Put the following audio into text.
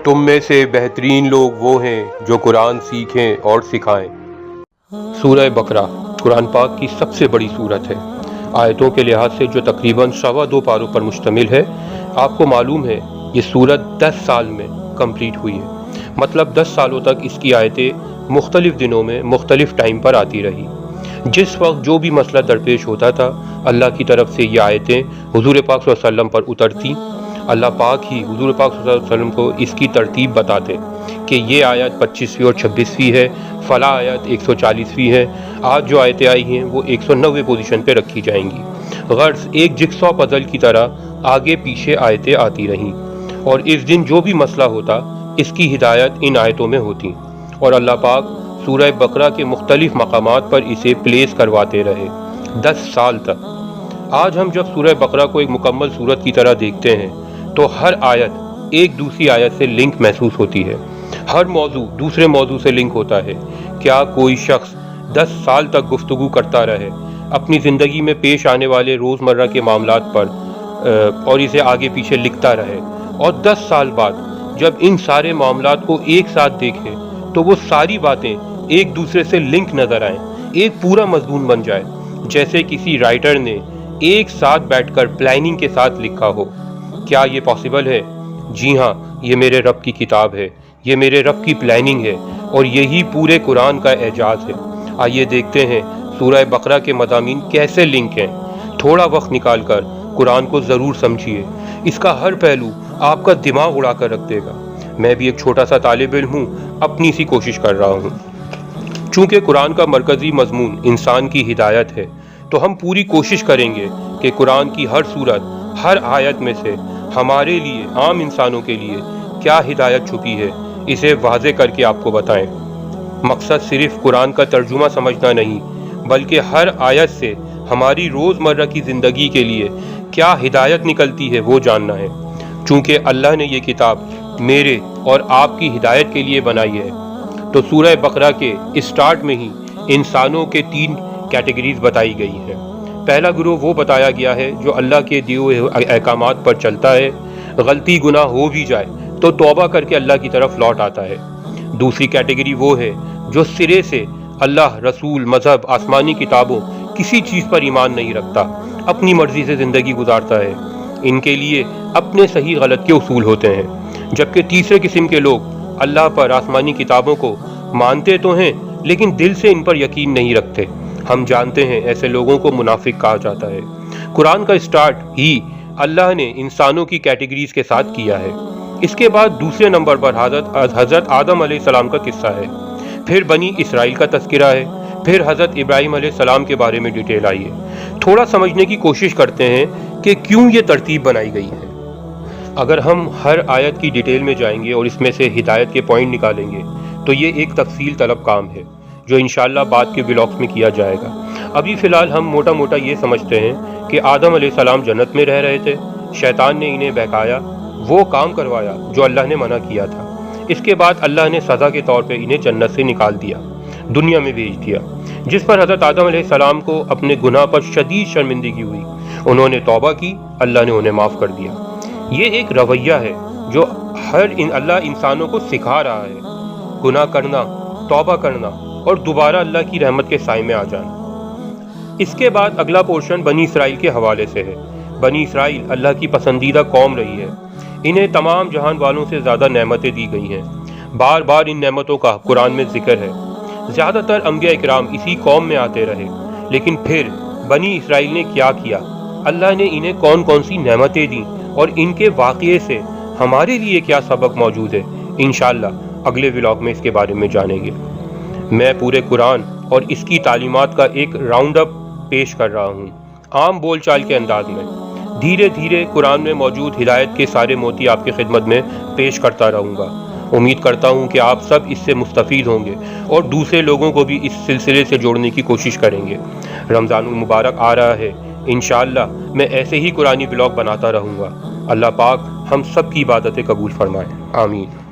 तुम में से बेहतरीन लोग वो हैं जो कुरान सीखें और सिखाएं। सूरह बकरा कुरान पाक की सबसे बड़ी सूरत है। आयतों के लिहाज से जो तकरीबन 2.25 पारों पर मुश्तमिल है। आपको मालूम है ये सूरत 10 साल में कंप्लीट हुई है। मतलब 10 सालों तक इसकी आयतें मुख्तलिफ दिनों में मुख्तलिफ टाइम पर आती रही। जिस वक्त जो भी मसला दरपेश होता था, अल्लाह की तरफ से ये आयतें हुजूर पाक सल्लल्लाहु अलैहि वसल्लम पर उतरती। अल्लाह पाक ही हुजूर पाक सल्लल्लाहु अलैहि वसल्लम को इसकी तरतीब बताते कि ये आयत 25वीं और 26वीं है, फ़ला आयत 140वीं है। आज जो आयतें आई हैं वो 190 पोजीशन पे रखी जाएंगी। गर्ज एक जिक्सॉ पजल की तरह आगे पीछे आयतें आती रहीं और इस दिन जो भी मसला होता इसकी हिदायत इन आयतों में होती और अल्लाह पाक सूरह बकरा के मुख्तलिफ मकामात पर इसे प्लेस करवाते रहे 10 साल तक। आज हम जब सूरह बकरा को एक मुकम्मल सूरत की तरह देखते हैं तो हर आयत एक दूसरी आयत से लिंक महसूस होती है। हर मौजू दूसरे मौजू से लिंक होता है। क्या कोई शख्स 10 साल तक गुफ्तगू करता रहे अपनी ज़िंदगी में पेश आने वाले रोज़मर्रा के मामलात पर और इसे आगे पीछे लिखता रहे और 10 साल बाद जब इन सारे मामलात को एक साथ देखे तो वो सारी बातें एक दूसरे से लिंक नज़र आएँ, एक पूरा मजमून बन जाए, जैसे किसी राइटर ने एक साथ बैठकर प्लानिंग के साथ लिखा हो। क्या ये पॉसिबल है? जी हाँ, ये मेरे रब की किताब है, ये मेरे रब की प्लानिंग है और यही पूरे कुरान का एजाज़ है। आइए देखते हैं सूरह बकरा के मज़ामीन कैसे लिंक हैं। थोड़ा वक्त निकाल कर कुरान को ज़रूर समझिए, इसका हर पहलू आपका दिमाग उड़ा कर रख देगा। मैं भी एक छोटा सा तालिब इल्म हूँ, अपनी सी कोशिश कर रहा हूँ। चूँकि कुरान का मरकज़ी मजमून इंसान की हिदायत है तो हम पूरी कोशिश करेंगे कि कुरान की हर सूरत हर आयत में से हमारे लिए आम इंसानों के लिए क्या हिदायत छुपी है इसे वाज़े करके आपको बताएं। मकसद सिर्फ कुरान का तर्जुमा समझना नहीं बल्कि हर आयत से हमारी रोज़मर्रा की ज़िंदगी के लिए क्या हिदायत निकलती है वो जानना है। चूँकि अल्लाह ने ये किताब मेरे और आपकी हिदायत के लिए बनाई है तो सूरह बकरा के स्टार्ट में ही इंसानों के 3 कैटेगरीज बताई गई हैं। पहला गिरोह वो बताया गया है जो अल्लाह के दिए हुए अहकामात पर चलता है, गलती गुनाह हो भी जाए तो तौबा करके अल्लाह की तरफ लौट आता है। दूसरी कैटेगरी वो है जो सिरे से अल्लाह, रसूल, मज़हब, आसमानी किताबों किसी चीज़ पर ईमान नहीं रखता, अपनी मर्ज़ी से ज़िंदगी गुजारता है। इनके लिए अपने सही गलत के उसूल होते हैं। जबकि तीसरे किस्म के लोग अल्लाह पर, आसमानी किताबों को मानते तो हैं लेकिन दिल से इन पर यकीन नहीं रखते। हम जानते हैं ऐसे लोगों को मुनाफिक कहा जाता है। कुरान का स्टार्ट ही अल्लाह ने इंसानों की कैटेगरीज के साथ किया है। इसके बाद दूसरे नंबर पर हज़रत आदम अलैहिस्सलाम का किस्सा है, फिर बनी इसराइल का तज़किरा है, फिर हज़रत इब्राहीम अलैहिस्सलाम के बारे में डिटेल आई है। थोड़ा समझने की कोशिश करते हैं कि क्यों ये तरतीब बनाई गई है। अगर हम हर आयत की डिटेल में जाएंगे और इसमें से हिदायत के पॉइंट निकालेंगे तो ये एक तफसील तलब काम है जो इंशाअल्लाह बाद के ब्लॉग्स में किया जाएगा। अभी फ़िलहाल हम मोटा मोटा ये समझते हैं कि आदम अलैहिस्सलाम जन्नत में रह रहे थे, शैतान ने इन्हें बहकाया, वो काम करवाया जो अल्लाह ने मना किया था। इसके बाद अल्लाह ने सज़ा के तौर पे इन्हें जन्नत से निकाल दिया, दुनिया में भेज दिया, जिस पर हज़रत आदम अलैहिस्सलाम को अपने गुनाह पर शदीद शर्मिंदगी हुई। उन्होंने तौबा की, अल्लाह ने उन्हें माफ़ कर दिया। ये एक रवैया है जो अल्लाह इंसानों को सिखा रहा है, गुनाह करना, तौबा करना और दोबारा अल्लाह की रहमत के साए में आ जाना। इसके बाद अगला पोर्शन बनी इसराइल के हवाले से है। बनी इसराइल अल्लाह की पसंदीदा कौम रही है। इन्हें तमाम जहान वालों से ज़्यादा नेमतें दी गई हैं। बार बार इन नेमतों का कुरान में जिक्र है। ज़्यादातर अंबिया इकराम इसी कौम में आते रहे, लेकिन फिर बनी इसराइल ने क्या किया, अल्लाह ने इन्हें कौन कौन सी नेमतें दी और इनके वाक़ये से हमारे लिए क्या सबक मौजूद है, इंशाअल्लाह अगले व्लॉग में इसके बारे में जानेंगे। मैं पूरे कुरान और इसकी तालीमात का एक राउंड अप पेश कर रहा हूँ आम बोलचाल के अंदाज में। धीरे धीरे कुरान में मौजूद हिदायत के सारे मोती आपकी खिदमत में पेश करता रहूँगा। उम्मीद करता हूँ कि आप सब इससे मुस्तफ़ीद होंगे और दूसरे लोगों को भी इस सिलसिले से जोड़ने की कोशिश करेंगे। रमज़ानुल मुबारक आ रहा है, इंशाअल्लाह मैं ऐसे ही कुरानी ब्लॉग बनाता रहूँगा। अल्लाह पाक हम सब की इबादतें कबूल फरमाए, आमीन।